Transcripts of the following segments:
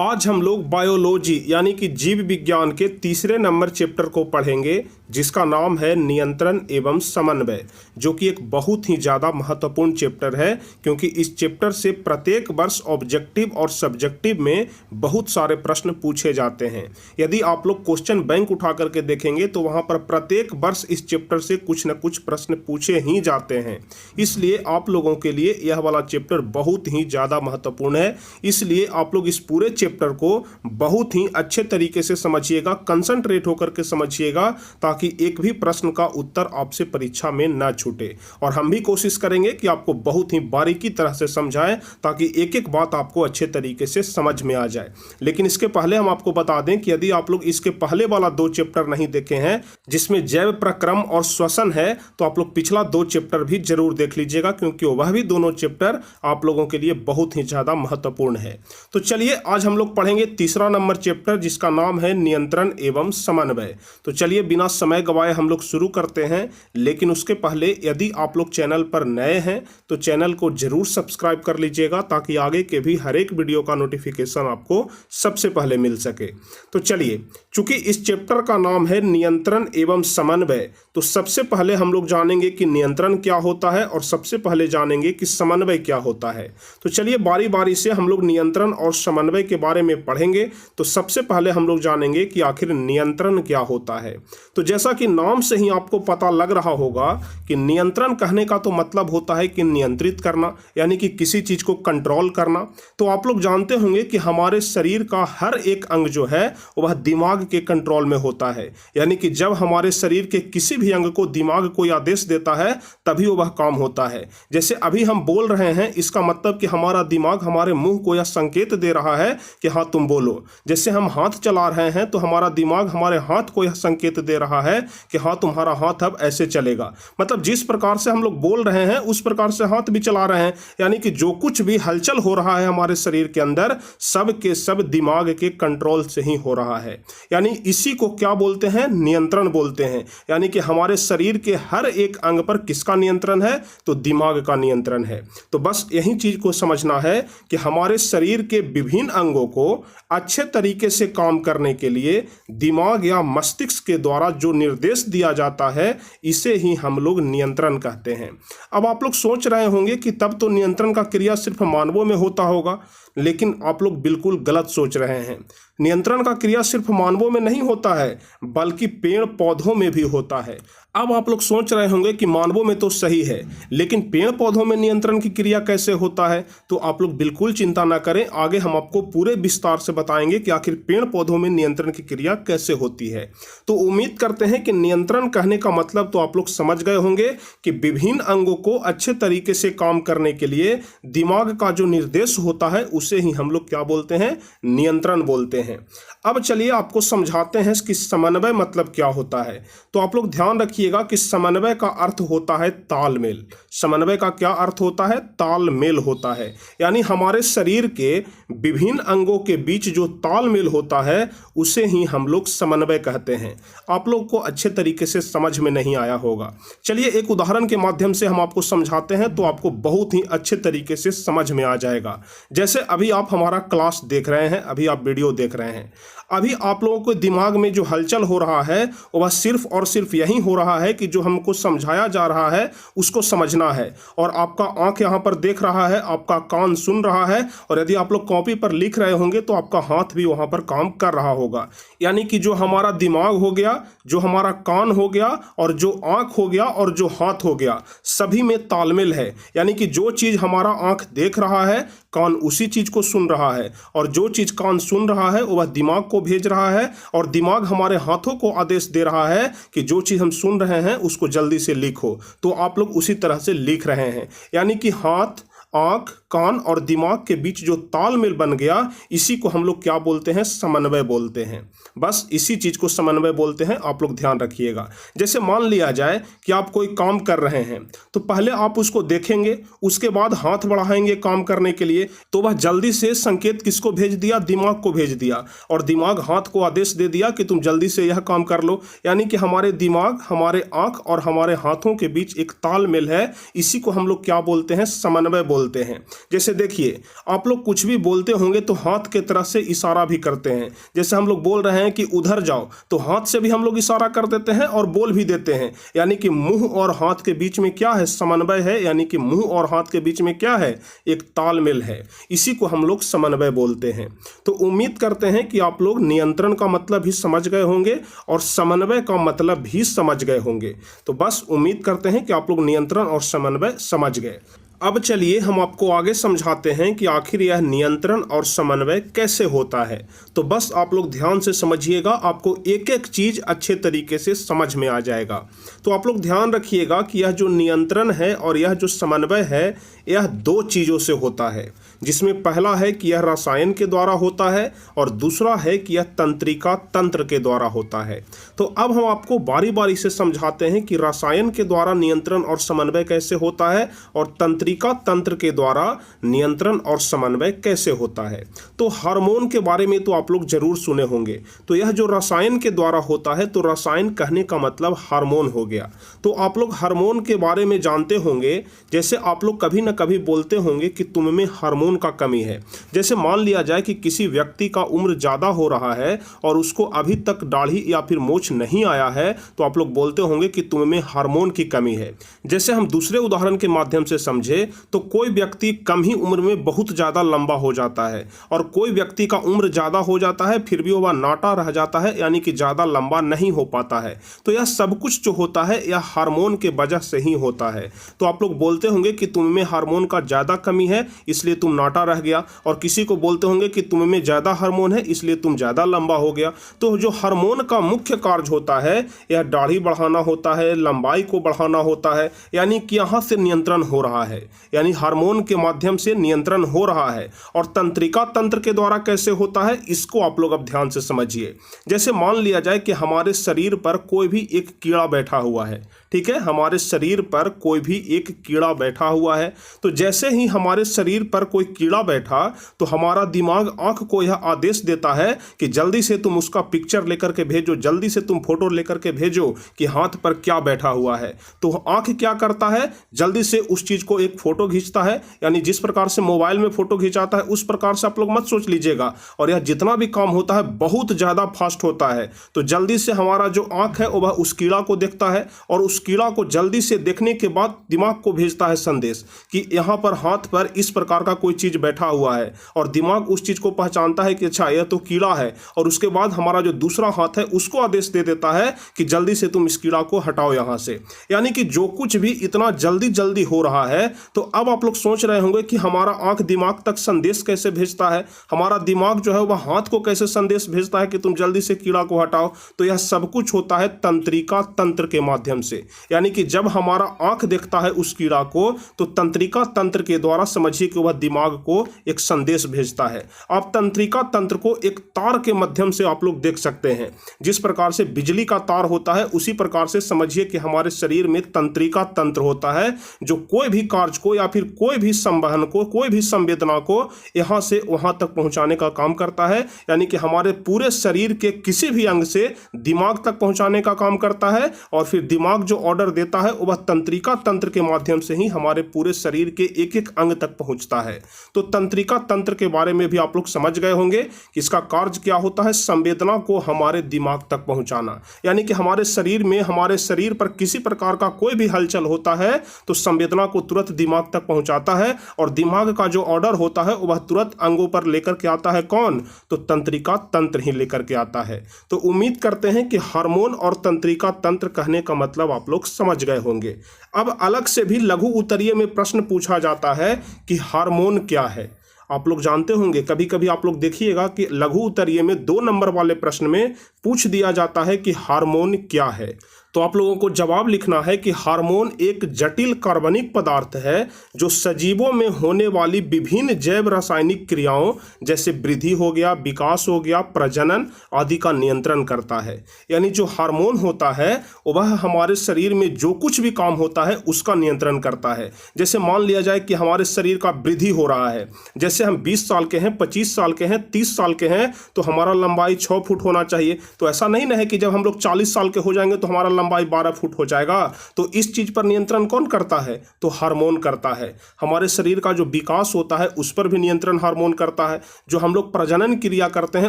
आज हम लोग बायोलॉजी यानी कि जीव विज्ञान के तीसरे नंबर चैप्टर को पढ़ेंगे, जिसका नाम है नियंत्रण एवं समन्वय, जो कि एक बहुत ही ज़्यादा महत्वपूर्ण चैप्टर है, क्योंकि इस चैप्टर से प्रत्येक वर्ष ऑब्जेक्टिव और सब्जेक्टिव में बहुत सारे प्रश्न पूछे जाते हैं। यदि आप लोग क्वेश्चन बैंक उठा करके देखेंगे तो वहाँ पर प्रत्येक वर्ष इस चैप्टर से कुछ न कुछ प्रश्न पूछे ही जाते हैं। इसलिए आप लोगों के लिए यह वाला चैप्टर बहुत ही ज़्यादा महत्वपूर्ण है। इसलिए आप लोग इस पूरे चैप्टर को बहुत ही अच्छे तरीके से समझिएगा, कंसंट्रेट होकर के समझिएगा, ताकि एक भी प्रश्न का उत्तर आपसे परीक्षा में ना छूटे। और हम भी कोशिश करेंगे कि आपको बहुत ही बारीकी तरह से समझाएं, ताकि एक एक बात आपको अच्छे तरीके से समझ में आ जाए। लेकिन इसके पहले हम आपको बता दें कि यदि आप लोग इसके पहले वाला 2 चैप्टर नहीं देखे हैं, जिसमें जैव प्रक्रम और श्वसन है, तो आप लोग पिछला 2 चैप्टर भी जरूर देख लीजिएगा, क्योंकि वह भी दोनों चैप्टर आप लोगों के लिए बहुत ही ज़्यादा महत्वपूर्ण है। तो चलिए आज हम लोग पढ़ेंगे तीसरा नंबर चैप्टर, जिसका नाम है नियंत्रण एवं समन्वय। तो चलिए बिना समय गवाए हम लोग शुरू करते हैं। लेकिन उसके पहले यदि आप लोग चैनल पर नए हैं तो चैनल को जरूर सब्सक्राइब कर लीजिएगा, ताकि आगे के भी हर एक वीडियो का नोटिफिकेशन आपको सबसे पहले मिल सके। तो चलिए, चूंकि इस चैप्टर का नाम है नियंत्रण एवं समन्वय, तो सबसे पहले हम लोग जानेंगे कि नियंत्रण क्या होता है और सबसे पहले जानेंगे कि समन्वय क्या होता है। तो चलिए बारी बारी से हम लोग नियंत्रण और समन्वय के बारे में पढ़ेंगे। तो सबसे पहले हम लोग जानेंगे कि आखिर नियंत्रण क्या होता है। तो जैसा कि नाम से ही आपको पता लग रहा होगा कि नियंत्रण कहने का तो मतलब होता है कि नियंत्रित करना, यानी कि किसी चीज को कंट्रोल करना। तो आप लोग जानते होंगे कि हमारे शरीर का हर एक अंग जो है वह दिमाग के कंट्रोल में होता है, यानी कि जब हमारे शरीर के किसी भी अंग को दिमाग कोई आदेश देता है तभी वह काम होता है। जैसे अभी हम बोल रहे हैं, इसका मतलब कि हमारा दिमाग हमारे मुंह को यह संकेत दे रहा है कि हाँ तुम बोलो। जैसे हम हाथ चला रहे हैं तो हमारा दिमाग हमारे हाथ को यह संकेत दे रहा है कि हाँ तुम्हारा हाथ अब ऐसे चलेगा। मतलब जिस प्रकार से हम लोग बोल रहे हैं उस प्रकार से हाथ भी चला रहे हैं, यानी कि जो कुछ भी हलचल हो रहा है हमारे शरीर के अंदर, सब के सब दिमाग के कंट्रोल से ही हो रहा है। यानी इसी को क्या बोलते हैं? नियंत्रण बोलते हैं। यानी कि हमारे शरीर के हर एक अंग पर किसका नियंत्रण है? तो दिमाग का नियंत्रण है। तो बस यही चीज को समझना है कि हमारे शरीर के विभिन्न अंगों को अच्छे तरीके से काम करने के लिए दिमाग या मस्तिष्क के द्वारा जो निर्देश दिया जाता है, इसे ही हम लोग नियंत्रण कहते हैं। अब आप लोग सोच रहे होंगे कि तब तो नियंत्रण का क्रिया सिर्फ मानवों में होता होगा, लेकिन आप लोग बिल्कुल गलत सोच रहे हैं। नियंत्रण का क्रिया सिर्फ मानवों में नहीं होता है, बल्कि पेड़ पौधों में भी होता है। अब आप लोग सोच रहे होंगे कि मानवों में तो सही है, लेकिन पेड़ पौधों में नियंत्रण की क्रिया कैसे होता है? तो आप लोग बिल्कुल चिंता ना करें, आगे हम आपको पूरे विस्तार से बताएंगे कि आखिर पेड़ पौधों में नियंत्रण की क्रिया कैसे होती है। तो उम्मीद करते हैं कि नियंत्रण कहने का मतलब तो आप लोग समझ गए होंगे कि विभिन्न अंगों को अच्छे तरीके से काम करने के लिए दिमाग का जो निर्देश होता है उसे ही हम लोग क्या बोलते हैं? नियंत्रण बोलते हैं। अब चलिए आपको समझाते हैं कि समन्वय मतलब क्या होता है। तो आप लोग ध्यान रखिएगा कि समन्वय का अर्थ होता है तालमेल। समन्वय का क्या अर्थ होता है? तालमेल होता है। यानी हमारे शरीर के विभिन्न अंगों के बीच जो तालमेल होता है उसे ही हम लोग समन्वय कहते हैं। आप लोग को अच्छे तरीके से समझ में नहीं आया होगा। चलिए एक उदाहरण के माध्यम से हम आपको समझाते हैं, तो आपको बहुत ही अच्छे तरीके से समझ में आ जाएगा। जैसे अभी आप हमारा क्लास देख रहे हैं, अभी आप वीडियो देख रहे हैं, अभी आप लोगों को दिमाग में जो हलचल हो रहा है वह सिर्फ और सिर्फ यही हो रहा है कि जो हमको समझाया जा रहा है उसको समझना है। और आपका आंख यहाँ पर देख रहा है, आपका कान सुन रहा है, और यदि आप लोग कॉपी पर लिख रहे होंगे तो आपका हाथ भी वहाँ पर काम कर रहा होगा। यानी कि जो हमारा दिमाग हो गया, जो हमारा कान हो गया, और जो आंख हो गया, और जो हाथ हो गया, सभी में तालमेल है। यानी कि जो चीज़ हमारा आंख देख रहा है, कान उसी चीज को सुन रहा है, और जो चीज कान सुन रहा है वह दिमाग को भेज रहा है, और दिमाग हमारे हाथों को आदेश दे रहा है कि जो चीज हम सुन रहे हैं उसको जल्दी से लिखो। तो आप लोग उसी तरह से लिख रहे हैं। यानी कि हाथ, आंख, कान और दिमाग के बीच जो तालमेल बन गया, इसी को हम लोग क्या बोलते हैं? समन्वय बोलते हैं। बस इसी चीज को समन्वय बोलते हैं। आप लोग ध्यान रखिएगा। जैसे मान लिया जाए कि आप कोई काम कर रहे हैं, तो पहले आप उसको देखेंगे, उसके बाद हाथ बढ़ाएंगे काम करने के लिए, तो वह जल्दी से संकेत किसको भेज दिया? दिमाग को भेज दिया, और दिमाग हाथ को आदेश दे दिया कि तुम जल्दी से यह काम कर लो। यानी कि हमारे दिमाग, हमारे आंख और हमारे हाथों के बीच एक तालमेल है। इसी को हम लोग क्या बोलते हैं? समन्वय बोलते हैं। बोलते हैं। जैसे देखिए, आप लोग कुछ भी बोलते होंगे तो हाथ के तरफ से इशारा भी करते हैं। जैसे हम लोग बोल रहे हैं कि उधर जाओ, तो हाथ से भी हम लोग इशारा कर देते हैं और बोल भी देते हैं। यानी कि मुंह और हाथ के बीच में क्या है, समन्वय है। यानी कि मुंह और हाथ के बीच में क्या है, एक तालमेल है। इसी को हम लोग समन्वय बोलते हैं। तो उम्मीद करते हैं कि आप लोग नियंत्रण का मतलब भी समझ गए होंगे और समन्वय का मतलब भी समझ गए होंगे। तो बस उम्मीद करते हैं कि आप लोग नियंत्रण और समन्वय समझ गए। अब चलिए हम आपको आगे समझाते हैं कि आखिर यह नियंत्रण और समन्वय कैसे होता है। तो बस आप लोग ध्यान से समझिएगा, आपको एक एक चीज़ अच्छे तरीके से समझ में आ जाएगा। तो आप लोग ध्यान रखिएगा कि यह जो नियंत्रण है और यह जो समन्वय है, यह दो चीज़ों से होता है, जिसमें पहला है कि यह रसायन के द्वारा होता है और दूसरा है कि यह तंत्रिका तंत्र के द्वारा होता है। तो अब हम आपको बारी बारी से समझाते हैं कि रसायन के द्वारा नियंत्रण और समन्वय कैसे होता है और तंत्रिका तंत्र के द्वारा नियंत्रण और समन्वय कैसे होता है। तो हार्मोन के बारे में तो आप लोग जरूर सुने होंगे। तो यह जो रसायन के द्वारा होता है, तो रसायन कहने का मतलब हार्मोन हो गया। तो आप लोग हार्मोन के बारे में जानते होंगे। जैसे आप लोग कभी न कभी बोलते होंगे कि तुम में हार्मोन का कमी है। जैसे मान लिया जाए कि किसी व्यक्ति का उम्र ज़्यादा हो रहा है और उसको अभी तक दाढ़ी या फिर मूंछ नहीं आया है, तो आप लोग बोलते होंगे कि तुम में हार्मोन की कमी है। जैसे हम दूसरे उदाहरण के माध्यम से समझे तो कोई व्यक्ति कम ही उम्र में बहुत ज़्यादा लंबा हो जाता है और कोई व्यक्ति का उम्र ज़्यादा हो जाता है फिर भी वह नाटा रह जाता है, यानी कि ज़्यादा लंबा नहीं हो पाता है। तो यह सब कुछ जो होता है यह हार्मोन के वजह से ही होता है। तो आप लोग बोलते होंगे कि तुम में हार्मोन का ज़्यादा कमी है इसलिए तुम नाटा रह गया, और किसी को बोलते होंगे कि तुम में ज़्यादा हार्मोन है इसलिए तुम ज़्यादा लंबा हो गया। तो जो हार्मोन का मुख्य कार्य होता है यह दाढ़ी बढ़ाना होता है, लंबाई को बढ़ाना होता है, यानी कि यहाँ से नियंत्रण हो रहा है, यानी हार्मोन के माध्यम से नियंत्रण हो रहा है। और तंत्रिका तंत्र के द्वारा कैसे होता है, इसको आप लोग अब ध्यान से समझिए। जैसे मान लिया जाए कि हमारे शरीर पर कोई भी एक कीड़ा बैठा हुआ है, ठीक है, हमारे शरीर पर कोई भी एक कीड़ा बैठा हुआ है। तो जैसे ही हमारे शरीर पर कोई कीड़ा बैठा तो हमारा दिमाग आंख को यह आदेश देता है कि जल्दी से तुम उसका पिक्चर लेकर के भेजो, जल्दी से तुम फोटो लेकर के भेजो कि हाथ पर क्या बैठा हुआ है। तो आंख क्या करता है, जल्दी से उस चीज को एक फोटो खींचता है, यानी जिस प्रकार से मोबाइल में फोटो खींचाता है उस प्रकार से आप लोग मत सोच लीजिएगा। और यह जितना भी काम होता है बहुत ज्यादा फास्ट होता है। तो जल्दी से हमारा जो आंख है वह उस कीड़ा को देखता है और उस कीड़ा को जल्दी से देखने के बाद दिमाग को भेजता है संदेश कि यहाँ पर हाथ पर इस प्रकार का कोई चीज बैठा हुआ है, और दिमाग उस चीज को पहचानता है कि अच्छा यह तो कीड़ा है, और उसके बाद हमारा जो दूसरा हाथ है उसको आदेश दे देता है कि जल्दी से तुम इस कीड़ा को हटाओ यहाँ से। यानी कि जो कुछ भी इतना जल्दी जल्दी हो रहा है। तो अब आप लोग सोच रहे होंगे कि हमारा आंख दिमाग तक संदेश कैसे भेजता है, हमारा दिमाग जो है वह हाथ को कैसे संदेश भेजता है कि तुम जल्दी से कीड़ा को हटाओ। तो यह सब कुछ होता है तंत्रिका तंत्र के माध्यम से। यानी कि जब हमारा आंख देखता है उस कीड़ा को तो तंत्रिका तंत्र के द्वारा समझिए कि वह दिमाग को एक संदेश भेजता है। आप तंत्रिका तंत्र को एक तार के माध्यम से आप लोग देख सकते हैं। जिस प्रकार से बिजली का तार होता है उसी प्रकार से समझिए कि हमारे शरीर में तंत्रिका तंत्र होता है, जो कोई भी कार्य को या फिर कोई भी संवहन को, कोई भी संवेदना को यहाँ से वहाँ तक पहुँचाने का काम करता है। यानी कि हमारे पूरे शरीर के किसी भी अंग से दिमाग तक पहुँचाने का काम करता है, और फिर दिमाग जो ऑर्डर देता है वह तंत्रिका तंत्र के माध्यम से ही हमारे पूरे शरीर के एक एक अंग तक पहुंचता है। तो तंत्रिका तंत्र के बारे में भी आप लोग समझ गए होंगे कि इसका कार्य क्या होता है, संवेदना को हमारे दिमाग तक पहुंचाना। यानी कि हमारे शरीर में, हमारे शरीर पर किसी प्रकार का कोई भी हलचल होता है तो संवेदना को तुरंत दिमाग तक पहुंचाता है, और दिमाग का जो ऑर्डर होता है वह तुरंत अंगों पर लेकर के आता है। कौन? तो तंत्रिका तंत्र ही लेकर के आता है। तो उम्मीद करते हैं कि हार्मोन और तंत्रिका तंत्र कहने का मतलब आप लोग समझ गए होंगे। अब अलग से भी लघु उत्तरीय में प्रश्न पूछा जाता है कि हार्मोन क्या है। आप लोग जानते होंगे, कभी कभी आप लोग देखिएगा कि लघु उत्तरीय में 2 नंबर वाले प्रश्न में पूछ दिया जाता है कि हार्मोन क्या है। तो आप लोगों को जवाब लिखना है कि हार्मोन एक जटिल कार्बनिक पदार्थ है जो सजीवों में होने वाली विभिन्न जैव रासायनिक क्रियाओं जैसे वृद्धि हो गया, विकास हो गया, प्रजनन आदि का नियंत्रण करता है। यानी जो हार्मोन होता है वह हमारे शरीर में जो कुछ भी काम होता है उसका नियंत्रण करता है। जैसे मान लिया जाए कि हमारे शरीर का वृद्धि हो रहा है, जैसे हम 20 साल के हैं, 25 साल के हैं, 30 साल के हैं, तो हमारा लंबाई 6 फुट होना चाहिए। तो ऐसा नहीं है कि जब हम लोग 40 साल के हो जाएंगे तो हमारा लंबाई 12 फुट हो जाएगा। तो इस चीज पर नियंत्रण कौन करता है? तो हार्मोन करता है। हमारे शरीर का जो विकास होता है उस पर भी नियंत्रण हार्मोन करता है। जो हम लोग प्रजनन क्रिया करते हैं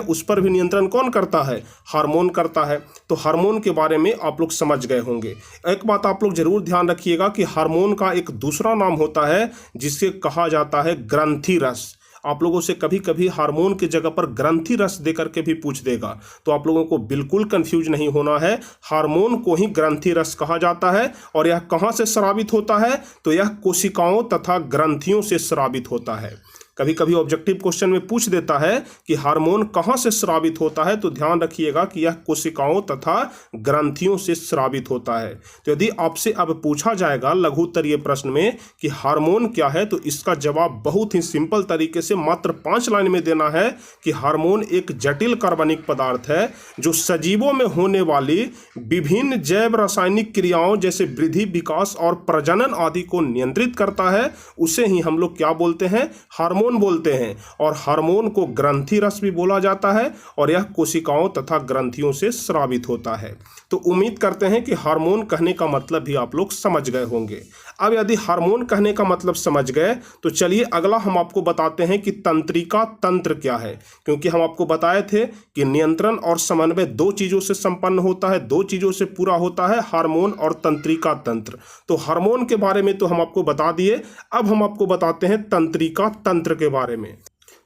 उस पर भी नियंत्रण कौन करता है? हार्मोन करता है। तो हार्मोन के बारे में आप लोग समझ गए होंगे। एक बात आप लोग जरूर ध्यान रखिएगा कि हार्मोन का एक दूसरा नाम होता है जिसे कहा जाता है ग्रंथि रस। आप लोगों से कभी कभी हार्मोन की जगह पर ग्रंथि रस देकर के भी पूछ देगा, तो आप लोगों को बिल्कुल कंफ्यूज नहीं होना है। हार्मोन को ही ग्रंथि रस कहा जाता है। और यह कहाँ से स्रावित होता है? तो यह कोशिकाओं तथा ग्रंथियों से स्रावित होता है। कभी कभी ऑब्जेक्टिव क्वेश्चन में पूछ देता है कि हार्मोन कहाँ से स्रावित होता है, तो ध्यान रखिएगा कि यह कोशिकाओं तथा ग्रंथियों से स्रावित होता है। तो यदि आपसे अब पूछा जाएगा लघु उत्तरीय प्रश्न में कि हार्मोन क्या है, तो इसका जवाब बहुत ही सिंपल तरीके से मात्र 5 लाइन में देना है कि हार्मोन एक जटिल कार्बनिक पदार्थ है जो सजीवों में होने वाली विभिन्न जैव रासायनिक क्रियाओं जैसे वृद्धि, विकास और प्रजनन आदि को नियंत्रित करता है। उसे ही हम लोग क्या बोलते हैं? हार्मोन बोलते हैं। और हार्मोन को ग्रंथि रस भी बोला जाता है और यह कोशिकाओं तथा ग्रंथियों से स्रावित होता है। तो उम्मीद करते हैं कि हार्मोन कहने का मतलब भी आप लोग समझ गए होंगे। अब यदि हार्मोन कहने का मतलब समझ गए तो चलिए अगला हम आपको बताते हैं कि तंत्रिका तंत्र क्या है। क्योंकि हम आपको बताए थे कि नियंत्रण और समन्वय 2 चीजों से संपन्न होता है, 2 चीजों से पूरा होता है, हार्मोन और तंत्रिका तंत्र। तो हार्मोन के बारे में तो हम आपको बता दिए, अब हम आपको बताते हैं तंत्रिका तंत्र के बारे में।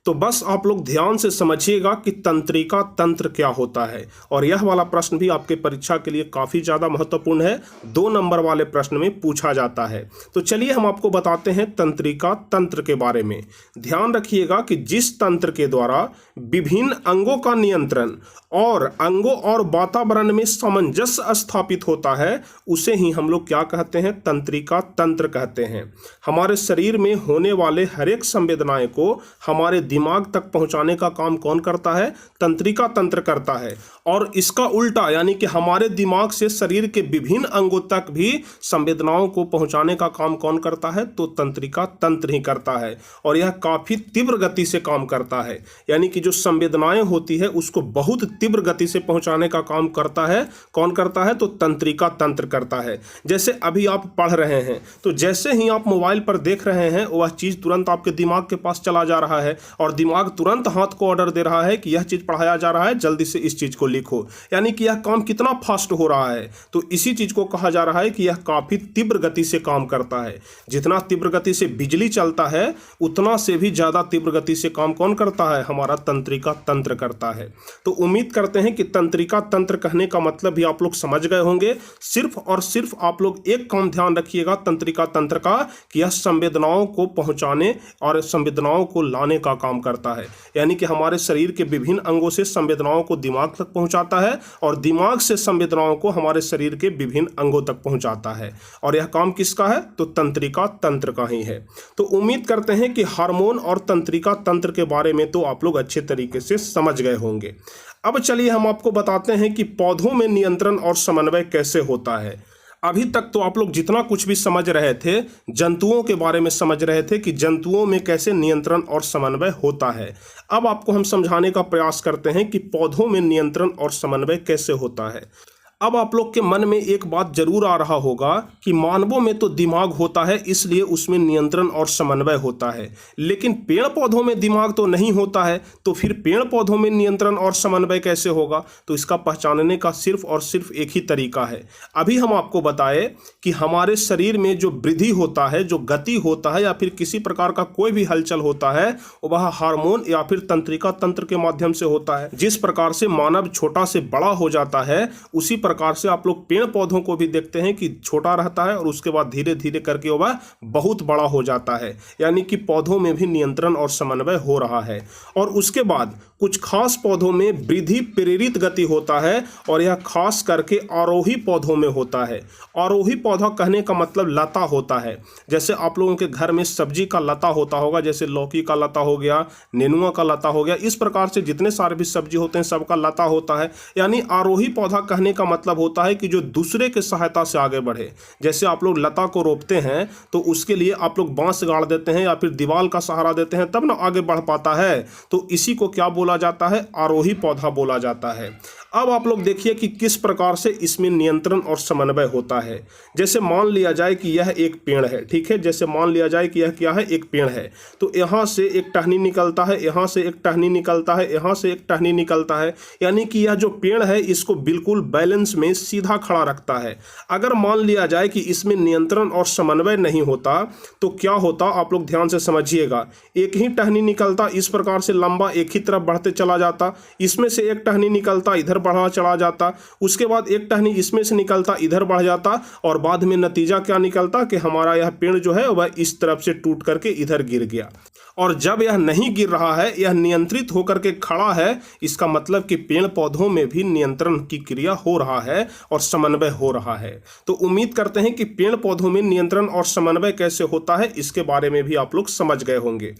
तो बस आप लोग ध्यान से समझिएगा कि तंत्रिका तंत्र क्या होता है। और यह वाला प्रश्न भी आपके परीक्षा के लिए काफ़ी ज़्यादा महत्वपूर्ण है, 2 नंबर वाले प्रश्न में पूछा जाता है। तो चलिए हम आपको बताते हैं तंत्रिका तंत्र के बारे में। ध्यान रखिएगा कि जिस तंत्र के द्वारा विभिन्न अंगों का नियंत्रण और अंगों और वातावरण में सामंजस्य स्थापित होता है उसे ही हम लोग क्या कहते हैं? तंत्रिका तंत्र कहते हैं। हमारे शरीर में होने वाले हर एक संवेदनाएं को हमारे दिमाग तक पहुंचाने का काम कौन करता है? तंत्रिका तंत्र करता है। और इसका उल्टा यानी कि हमारे दिमाग से शरीर के विभिन्न अंगों तक भी संवेदनाओं को पहुंचाने का काम कौन करता है? तो तंत्रिका तंत्र ही करता है। और यह काफी तीव्र गति से काम करता है, यानी कि जो संवेदनाएं होती है उसको बहुत तीव्र गति से पहुंचाने का काम करता है। कौन करता है? तो तंत्रिका तंत्र करता है। जैसे अभी आप पढ़ रहे हैं तो जैसे ही आप मोबाइल पर देख रहे हैं वह चीज तुरंत आपके दिमाग के पास चला जा रहा है और दिमाग तुरंत हाथ को ऑर्डर दे रहा है कि यह चीज पढ़ाया जा रहा है, जल्दी से इस चीज को लिखो। यानी कि यह काम कितना फास्ट हो रहा है। तो इसी चीज को कहा जा रहा है कि यह काफी तीव्र गति से काम करता है। जितना तीव्र गति से बिजली चलता है उतना से भी ज्यादा तीव्र गति से काम कौन करता है? हमारा तंत्रिका तंत्र करता है। तो उम्मीद करते हैं कि तंत्रिका तंत्र कहने का मतलब भी आप लोग समझ गए होंगे। सिर्फ और सिर्फ आप लोग एक काम ध्यान रखिएगा तंत्रिका तंत्र का कि यह संवेदनाओं को पहुंचाने और संवेदनाओं को लाने का काम करता है। यानी कि हमारे शरीर के विभिन्न अंगों से संवेदनाओं को दिमाग तक पहुंचाता है और दिमाग से संवेदनाओं को हमारे शरीर के विभिन्न अंगों तक पहुंचाता है। और यह काम किसका है? तो तंत्रिका तंत्र का ही है। तो उम्मीद करते हैं कि हार्मोन और तंत्रिका तंत्र के बारे में तो आप लोग अच्छे तरीके से समझ गए होंगे। अब चलिए हम आपको बताते हैं कि पौधों में नियंत्रण और समन्वय कैसे होता है। अभी तक तो आप लोग जितना कुछ भी समझ रहे थे जंतुओं के बारे में समझ रहे थे कि जंतुओं में कैसे नियंत्रण और समन्वय होता है। अब आपको हम समझाने का प्रयास करते हैं कि पौधों में नियंत्रण और समन्वय कैसे होता है। अब आप लोग के मन में एक बात जरूर आ रहा होगा कि मानवों में तो दिमाग होता है इसलिए उसमें नियंत्रण और समन्वय होता है, लेकिन पेड़ पौधों में दिमाग तो नहीं होता है, तो फिर पेड़ पौधों में नियंत्रण और समन्वय कैसे होगा? तो इसका पहचानने का सिर्फ और सिर्फ एक ही तरीका है। अभी हम आपको बताए कि हमारे शरीर में जो वृद्धि होता है, जो गति होता है या फिर किसी प्रकार का कोई भी हलचल होता है वह हार्मोन या फिर तंत्रिका तंत्र के माध्यम से होता है। जिस प्रकार से मानव छोटा से बड़ा हो जाता है उसी प्रकार से आप लोग पेड़ पौधों को भी देखते हैं कि छोटा रहता है और उसके बाद धीरे धीरे करके वह बहुत बड़ा हो जाता है। यानी कि पौधों में भी नियंत्रण और समन्वय हो रहा है। और उसके बाद कुछ खास पौधों में वृद्धि प्रेरित गति होता है और यह खास करके आरोही पौधों में होता है। आरोही पौधा कहने का मतलब लता होता है। जैसे आप लोगों के घर में सब्जी का लता होता होगा, जैसे लौकी का लता हो गया, नेनुआ का लता हो गया, इस प्रकार से जितने सारे भी सब्जी होते हैं सबका लता होता है। यानी आरोही पौधा कहने का मतलब होता है कि जो दूसरे के सहायता से आगे बढ़े। जैसे आप लोग लता को रोपते हैं तो उसके लिए आप लोग बांस गाड़ देते हैं या फिर दीवार का सहारा देते हैं तब ना आगे बढ़ पाता है। तो इसी को क्या बोला जाता है? आरोही पौधा बोला जाता है। अब आप लोग देखिए कि किस प्रकार से इसमें नियंत्रण और समन्वय होता है। जैसे मान लिया जाए कि यह एक पेड़ है, ठीक है, जैसे मान लिया जाए कि यह क्या है, एक पेड़ है। तो यहाँ से एक टहनी निकलता है, यहाँ से एक टहनी निकलता है, यहाँ से एक टहनी निकलता है, यानी कि यह जो पेड़ है इसको बिल्कुल बैलेंस में सीधा खड़ा रखता है। अगर मान लिया जाए कि इसमें नियंत्रण और समन्वय नहीं होता तो क्या होता, आप लोग ध्यान से समझिएगा। एक ही टहनी निकलता, इस प्रकार से लंबा एक ही तरफ बढ़ते चला जाता, इसमें से एक टहनी निकलता, इधर बढ़ा चला जाता, उसके बाद एक टहनी इसमें से निकलता, इधर बढ़ जाता, और बाद में नतीजा क्या निकलता कि हमारा यह पेड़ जो है वह इस तरफ से टूट करके इधर गिर गया। और जब यह नहीं गिर रहा है, यह नियंत्रित होकर के खड़ा है, इसका मतलब कि पेड़ पौधों में भी नियंत्रण की क्रिया हो रहा है और समन्वय हो रहा है। तो उम्मीद करते हैं कि पेड़ पौधों में नियंत्रण और समन्वय कैसे होता है इसके बारे में भी आप लोग समझ गए होंगे।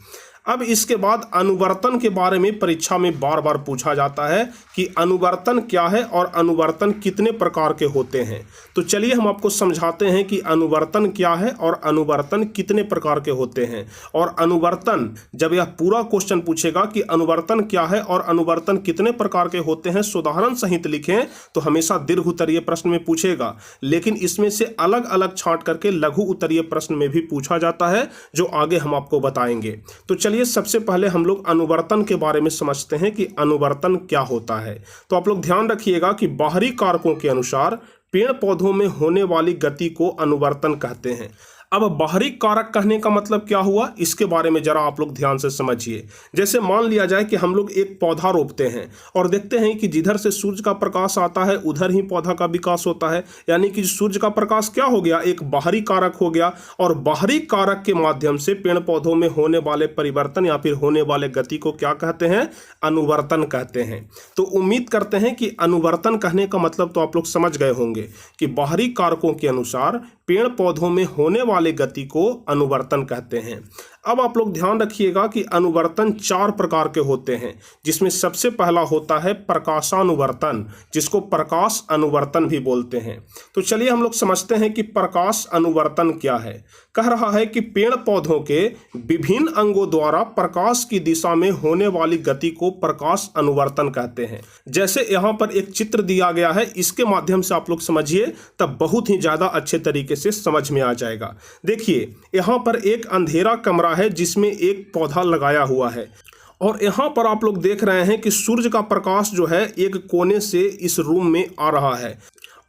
अब इसके बाद अनुवर्तन के बारे में परीक्षा में बार बार पूछा जाता है कि अनुवर्तन क्या है और अनुवर्तन कितने प्रकार के होते हैं। तो चलिए हम आपको समझाते हैं कि अनुवर्तन क्या है और अनुवर्तन कितने प्रकार के होते हैं। और अनुवर्तन, जब यह पूरा क्वेश्चन पूछेगा कि अनुवर्तन क्या है और अनुवर्तन कितने प्रकार के होते हैं, उदाहरण सहित लिखें, तो हमेशा दीर्घ उत्तरीय प्रश्न में पूछेगा, लेकिन इसमें से अलग अलग छांट करके लघु उत्तरीय प्रश्न में भी पूछा जाता है, जो आगे हम आपको बताएंगे। तो चलिए सबसे पहले हम लोग अनुवर्तन के बारे में समझते हैं कि अनुवर्तन क्या होता है। तो आप लोग ध्यान रखिएगा कि बाहरी कारकों के अनुसार पेड़ पौधों में होने वाली गति को अनुवर्तन कहते हैं। अब बाहरी कारक कहने का मतलब क्या हुआ, इसके बारे में जरा आप लोग ध्यान से समझिए। जैसे मान लिया जाए कि हम लोग एक पौधा रोपते हैं और देखते हैं कि जिधर से सूर्य का प्रकाश आता है उधर ही पौधा का विकास होता है, यानी कि सूर्य का प्रकाश क्या हो गया, एक बाहरी कारक हो गया। और बाहरी कारक के माध्यम से पेड़ पौधों में होने वाले परिवर्तन या फिर होने वाले गति को क्या कहते हैं, अनुवर्तन कहते हैं। तो उम्मीद करते हैं कि अनुवर्तन कहने का मतलब तो आप लोग समझ गए होंगे कि बाहरी कारकों के अनुसार पेड़ पौधों में होने वाले गति को अनुवर्तन कहते हैं। अब आप लोग ध्यान रखिएगा कि अनुवर्तन 4 प्रकार के होते हैं, जिसमें सबसे पहला होता है प्रकाशानुवर्तन, जिसको प्रकाश अनुवर्तन भी बोलते हैं। तो चलिए हम लोग समझते हैं कि प्रकाश अनुवर्तन क्या है। कह रहा है कि पेड़ पौधों के विभिन्न अंगों द्वारा प्रकाश की दिशा में होने वाली गति को प्रकाश अनुवर्तन कहते हैं। जैसे यहाँ पर एक चित्र दिया गया है, इसके माध्यम से आप लोग समझिए, तब बहुत ही ज़्यादा अच्छे तरीके से समझ में आ जाएगा। देखिए यहाँ पर एक अंधेरा कमरा है जिसमें एक पौधा लगाया हुआ है, और यहाँ पर आप लोग देख रहे हैं कि सूर्य का प्रकाश जो है एक कोने से इस रूम में आ रहा है।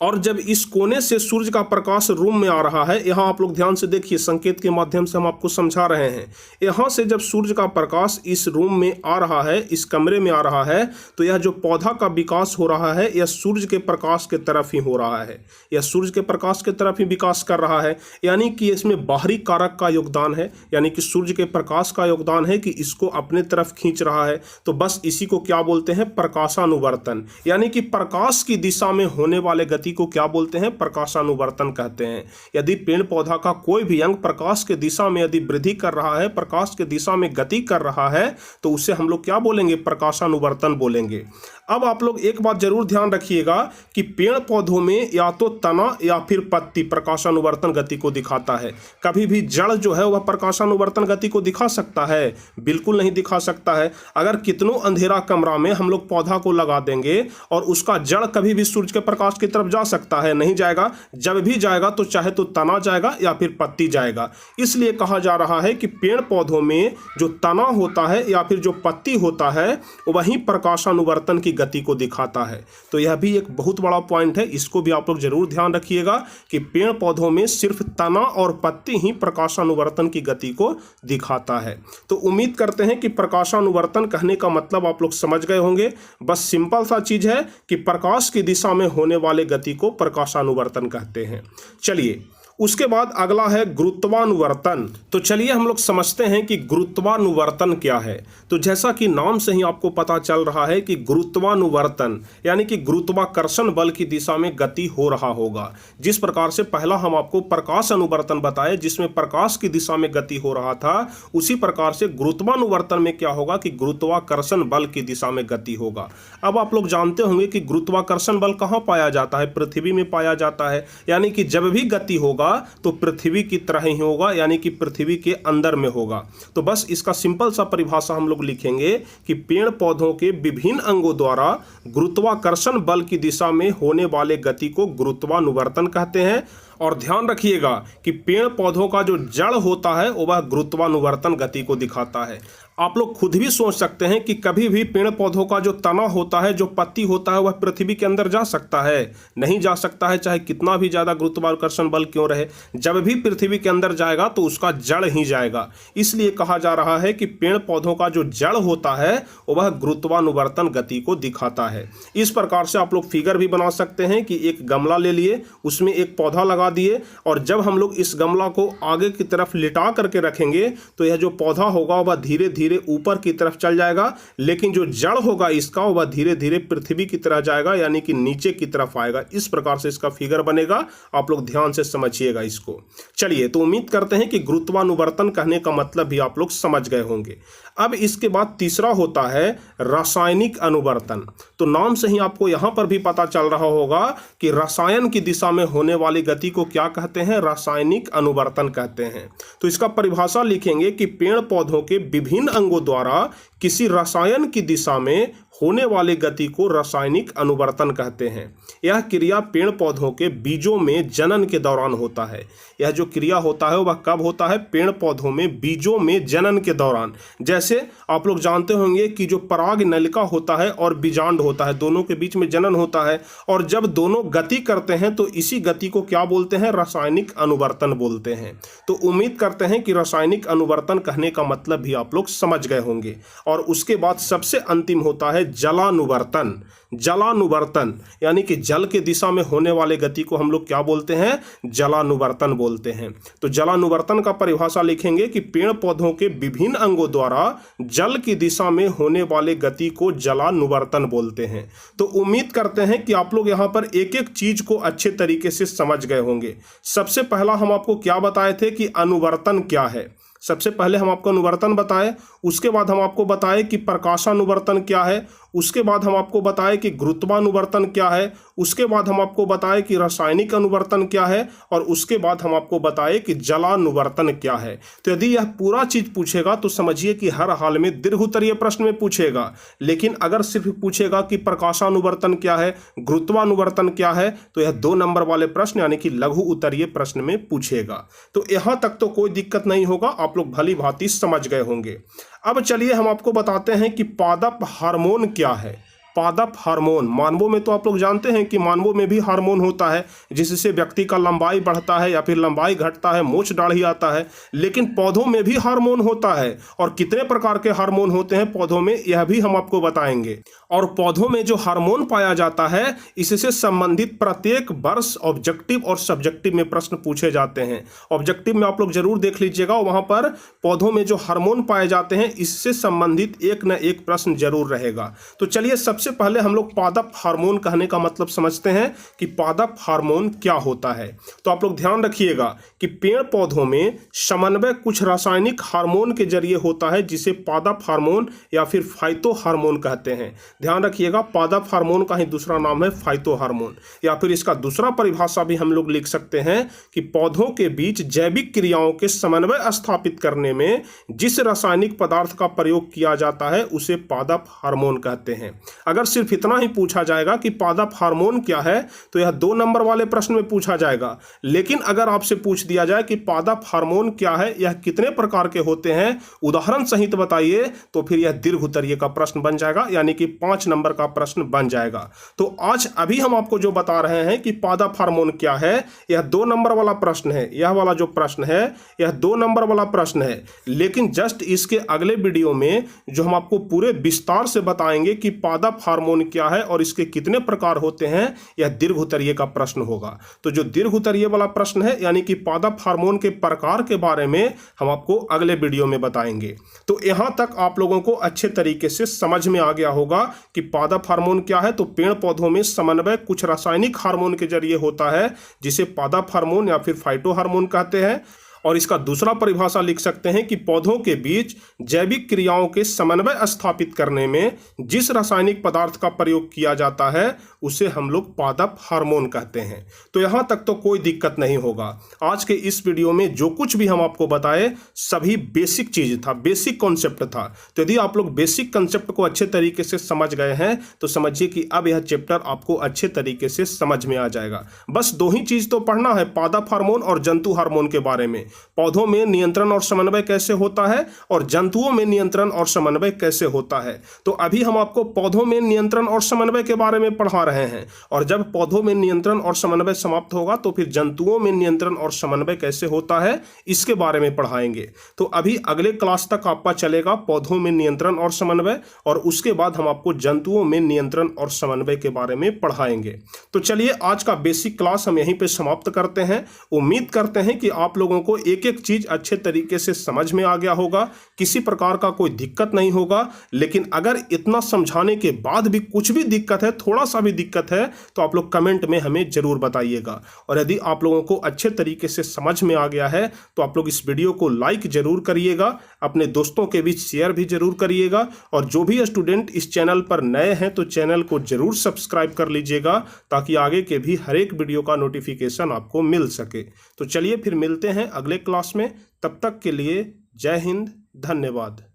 और जब इस कोने से सूर्य का प्रकाश रूम में आ रहा है, यहाँ आप लोग ध्यान से देखिए, संकेत के माध्यम से हम आपको समझा रहे हैं। यहाँ से जब सूर्य का प्रकाश इस रूम में आ रहा है, इस कमरे में आ रहा है, तो यह जो पौधा का विकास हो रहा है यह सूर्य के प्रकाश के तरफ ही हो रहा है, यह सूर्य के प्रकाश के तरफ ही विकास कर रहा है। यानी कि इसमें बाहरी कारक का योगदान है, यानी कि सूर्य के प्रकाश का योगदान है कि इसको अपने तरफ खींच रहा है। तो बस इसी को क्या बोलते हैं, प्रकाशानुवर्तन। यानी कि प्रकाश की दिशा में होने वाले गति को क्या बोलते हैं, प्रकाशानुवर्तन कहते हैं। यदि पेड़ पौधा का कोई भी अंग प्रकाश के दिशा में यदि वृद्धि कर रहा है, प्रकाश के दिशा में गति कर रहा है, तो उसे हम लोग क्या बोलेंगे, प्रकाशानुवर्तन बोलेंगे। अब आप लोग एक बात जरूर ध्यान रखिएगा कि पेड़ पौधों में या तो तना या फिर पत्ती प्रकाशानुवर्तन गति को दिखाता है। कभी भी जड़ जो है वह प्रकाशानुवर्तन गति को दिखा सकता है, बिल्कुल नहीं दिखा सकता है। अगर कितनों अंधेरा कमरा में हम लोग पौधा को लगा देंगे और उसका जड़ कभी भी सूर्य के प्रकाश की तरफ जा सकता है, नहीं जाएगा। जब भी जाएगा तो चाहे तो तना जाएगा या फिर पत्ती जाएगा। इसलिए कहा जा रहा है कि पेड़ पौधों में जो तना होता है या फिर जो पत्ती होता है वही प्रकाशानुवर्तन की गति को दिखाता है। तो यह भी एक बहुत बड़ा पॉइंट है, इसको भी आप लोग जरूर ध्यान रखिएगा कि पेड़ पौधों में सिर्फ तना और पत्ती ही प्रकाशानुवर्तन की गति को दिखाता है। तो उम्मीद करते हैं कि प्रकाशानुवर्तन कहने का मतलब आप लोग समझ गए होंगे। बस सिंपल सा चीज है कि प्रकाश की दिशा में होने वाले गति को प्रकाशानुवर्तन कहते हैं। चलिए उसके बाद अगला है गुरुत्वानुवर्तन। तो चलिए हम लोग समझते हैं कि गुरुत्वानुवर्तन क्या है। तो जैसा कि नाम से ही आपको पता चल रहा है कि गुरुत्वानुवर्तन यानी कि गुरुत्वाकर्षण बल की दिशा में गति हो रहा होगा। जिस प्रकार से पहला हम आपको प्रकाश अनुवर्तन बताए जिसमें प्रकाश की दिशा में गति हो रहा था, उसी प्रकार से गुरुत्वानुवर्तन में क्या होगा कि गुरुत्वाकर्षण बल की दिशा में गति होगा। अब आप लोग जानते होंगे कि गुरुत्वाकर्षण बल कहाँ पाया जाता है, पृथ्वी में पाया जाता है। यानी कि जब भी गति होगा होगा तो पृथ्वी की तरह ही होगा, यानी कि पृथ्वी के अंदर में होगा। तो बस इसका सिंपल सा परिभाषा हम लोग लिखेंगे कि पेड़ पौधों के विभिन्न अंगों द्वारा गुरुत्वाकर्षण बल की दिशा में होने वाले गति को गुरुत्वानुवर्तन कहते हैं। और ध्यान रखिएगा कि पेड़ पौधों का जो जड़ होता है वह गुरुत्वानुवर्तन गति को दिखाता है। आप लोग खुद भी सोच सकते हैं कि कभी भी पेड़ पौधों का जो तना होता है, जो पत्ती होता है, वह पृथ्वी के अंदर जा सकता है? नहीं जा सकता है, चाहे कितना भी ज़्यादा गुरुत्वाकर्षण बल क्यों रहे। जब भी पृथ्वी के अंदर जाएगा तो उसका जड़ ही जाएगा। इसलिए कहा जा रहा है कि पेड़ पौधों का जो जड़ होता है वह गुरुत्वानुवर्तन गति को दिखाता है। इस प्रकार से आप लोग फिगर भी बना सकते हैं कि एक गमला ले लिए, उसमें एक पौधा लगा दिए, और जब हम लोग इस गमला को आगे की तरफ लिटा करके रखेंगे तो यह जो पौधा होगा वह धीरे धीरे ऊपर की तरफ चल जाएगा, लेकिन जो जड़ होगा इसका वह धीरे धीरे पृथ्वी की तरह जाएगा, यानी कि नीचे की तरफ आएगा। इस प्रकार से इसका फिगर बनेगा। आप लोग ध्यान से समझिएगा इसको। चलिए, तो उम्मीद करते हैं कि गुरुत्वानुवर्तन कहने का मतलब भी आप लोग समझ गए होंगे। अब इसके बाद तीसरा होता है रासायनिक अनुवर्तन। तो नाम से ही आपको यहां पर भी पता चल रहा होगा कि रसायन की दिशा में होने वाली गति को क्या कहते हैं? रासायनिक अनुवर्तन कहते हैं। तो इसका परिभाषा लिखेंगे कि पेड़ पौधों के विभिन्न अंगों द्वारा किसी रसायन की दिशा में होने वाली गति को रासायनिक अनुवर्तन कहते हैं। यह क्रिया पेड़ पौधों के बीजों में जनन के दौरान होता है। यह जो क्रिया होता है वह कब होता है? पेड़ पौधों में बीजों में जनन के दौरान। जैसे आप लोग जानते होंगे कि जो पराग नलिका होता है और बीजांड होता है, दोनों के बीच में जनन होता है, और जब दोनों गति करते हैं तो इसी गति को क्या बोलते हैं? रासायनिक अनुवर्तन बोलते हैं। तो उम्मीद करते हैं कि रासायनिक अनुवर्तन कहने का मतलब भी आप लोग समझ गए होंगे। और उसके बाद सबसे अंतिम होता है जलानुवर्तन। जलानुवर्तन यानी कि जल के दिशा में होने वाले गति को हम लोग क्या बोलते हैं? जलानुवर्तन बोलते हैं। तो जलानुवर्तन का परिभाषा लिखेंगे कि पेड़ पौधों के विभिन्न अंगों द्वारा जल की दिशा में होने वाले गति को जलानुवर्तन बोलते हैं। तो उम्मीद करते हैं कि आप लोग यहाँ पर एक एक चीज को अच्छे तरीके से समझ गए होंगे। सबसे पहला हम आपको क्या बताए थे कि अनुवर्तन क्या है? सबसे पहले हम आपको अनुवर्तन बताए, उसके बाद हम आपको बताए कि प्रकाशानुवर्तन क्या है, उसके बाद हम आपको बताए कि गुरुत्वानुवर्तन क्या है, उसके बाद हम आपको बताए कि रासायनिक अनुवर्तन क्या है, और उसके बाद हम आपको बताए कि जलानुवर्तन क्या है। तो यदि यह पूरा चीज पूछेगा तो समझिए कि हर हाल में दीर्घ उत्तरीय प्रश्न में पूछेगा। लेकिन अगर सिर्फ पूछेगा कि प्रकाशानुवर्तन क्या है, गुरुत्वानुवर्तन क्या है, तो यह 2 नंबर वाले प्रश्न यानी कि लघु उत्तरीय प्रश्न में पूछेगा। तो यहां तक तो कोई दिक्कत नहीं होगा, आप लोग भली भांति समझ गए होंगे। अब चलिए हम आपको बताते हैं कि पादप हार्मोन क्या है। पादप हार्मोन, मानवों में तो आप लोग जानते हैं कि मानवों में भी हार्मोन होता है जिससे व्यक्ति का लंबाई बढ़ता है या फिर लंबाई घटता है, मूंछ दाढ़ी आता है। लेकिन पौधों में भी हार्मोन होता है, और कितने प्रकार के हार्मोन होते हैं पौधों में यह भी हम आपको बताएंगे। और पौधों में जो हार्मोन पाया जाता है इससे संबंधित प्रत्येक वर्ष ऑब्जेक्टिव और सब्जेक्टिव में प्रश्न पूछे जाते हैं। ऑब्जेक्टिव में आप लोग जरूर देख लीजिएगा, वहां पर पौधों में जो हार्मोन पाए जाते हैं इससे संबंधित एक न एक प्रश्न जरूर रहेगा। तो चलिए सबसे पहले हम लोग पादप हार्मोन कहने का मतलब समझते हैं कि पादप हार्मोन क्या होता है। तो आप लोग ध्यान रखिएगा कि पेड़ पौधों में समन्वय कुछ रासायनिक हार्मोन के जरिए होता है जिसे पादप हार्मोन या फिर फाइटो हार्मोन कहते हैं। ध्यान रखिएगा, पादप हार्मोन का ही दूसरा नाम है फाइटो हार्मोन, या फिर इसका दूसरा परिभाषा भी हम लोग लिख सकते हैं कि पौधों के बीच जैविक क्रियाओं के समन्वय स्थापित करने में जिस रासायनिक पदार्थ का प्रयोग किया जाता है उसे पादप हार्मोन कहते हैं। अगर सिर्फ इतना ही पूछा जाएगा कि पादप हार्मोन क्या है तो यह 2 नंबर वाले प्रश्न में पूछा जाएगा। लेकिन अगर आपसे पूछ दिया जाए कि पादप हार्मोन क्या है, यह कितने प्रकार के होते हैं, उदाहरण सहित बताइए, तो फिर यह दीर्घ उत्तरीय का प्रश्न बन जाएगा, यानी कि 5 नंबर का प्रश्न बन जाएगा। तो आज अभी हम आपको जो बता रहे हैं कि पादप हार्मोन क्या है, यह 2 नंबर वाला प्रश्न है। यह वाला जो प्रश्न है यह 2 नंबर वाला प्रश्न है। लेकिन जस्ट इसके अगले वीडियो में जो हम आपको पूरे विस्तार से बताएंगे कि पादप हार्मोन क्या है और इसके कितने प्रकार होते हैं, यह दीर्घ उत्तरीय का प्रश्न होगा। तो जो दीर्घ उत्तरीय वाला प्रश्न है यानी कि पादप हार्मोन के प्रकार के बारे में हम आपको अगले वीडियो में बताएंगे। तो यहां तक आप लोगों को अच्छे तरीके से समझ में आ गया होगा कि पादप हार्मोन क्या है। तो पेड़ पौधों में समन्वय कुछ रासायनिक हार्मोन के जरिए होता है जिसे पादप हार्मोन या फिर फाइटो हार्मोन कहते हैं। और इसका दूसरा परिभाषा लिख सकते हैं कि पौधों के बीच जैविक क्रियाओं के समन्वय स्थापित करने में जिस रासायनिक पदार्थ का प्रयोग किया जाता है उसे हम लोग पादप हार्मोन कहते हैं। तो यहां तक तो कोई दिक्कत नहीं होगा। आज के इस वीडियो में जो कुछ भी हम आपको बताए सभी बेसिक चीज था, बेसिक कॉन्सेप्ट था। तो यदि आप लोग बेसिक कॉन्सेप्ट को अच्छे तरीके से समझ गए हैं तो समझिए कि अब यह चैप्टर आपको अच्छे तरीके से समझ में आ जाएगा। बस दो ही चीज तो पढ़ना है, पादप हार्मोन और जंतु हार्मोन के बारे में। पौधों में नियंत्रण और समन्वय कैसे होता है और जंतुओं में नियंत्रण और समन्वय कैसे होता है। तो अभी हम आपको पौधों में नियंत्रण और समन्वय के बारे में पढ़ा रहे हैं, और जब पौधों में नियंत्रण और समन्वय समाप्त होगा तो फिर जंतुओं में नियंत्रण और समन्वय कैसे होता है इसके बारे में पढ़ाएंगे। तो अभी अगले क्लास तक आपका चलेगा पौधों में नियंत्रण और समन्वय, और उसके बाद हम आपको जंतुओं में नियंत्रण और समन्वय के बारे में पढ़ाएंगे। तो चलिए आज का बेसिक क्लास हम यहीं पे समाप्त करते हैं। उम्मीद करते हैं कि आप लोगों को एक एक चीज अच्छे तरीके से समझ में आ गया होगा, किसी प्रकार का कोई दिक्कत नहीं होगा। लेकिन अगर इतना समझाने के बाद भी कुछ भी दिक्कत है, थोड़ा सा भी दिक्कत है, तो आप लोग कमेंट में हमें जरूर बताइएगा। और यदि आप लोगों को अच्छे तरीके से समझ में आ गया है तो आप लोग इस वीडियो को लाइक जरूर करिएगा, अपने दोस्तों के बीच शेयर भी जरूर करिएगा, और जो भी स्टूडेंट इस चैनल पर नए हैं तो चैनल को जरूर सब्सक्राइब कर लीजिएगा ताकि आगे के भी हर एक वीडियो का नोटिफिकेशन आपको मिल सके। तो चलिए फिर मिलते हैं अगले क्लास में, तब तक के लिए जय हिंद, धन्यवाद।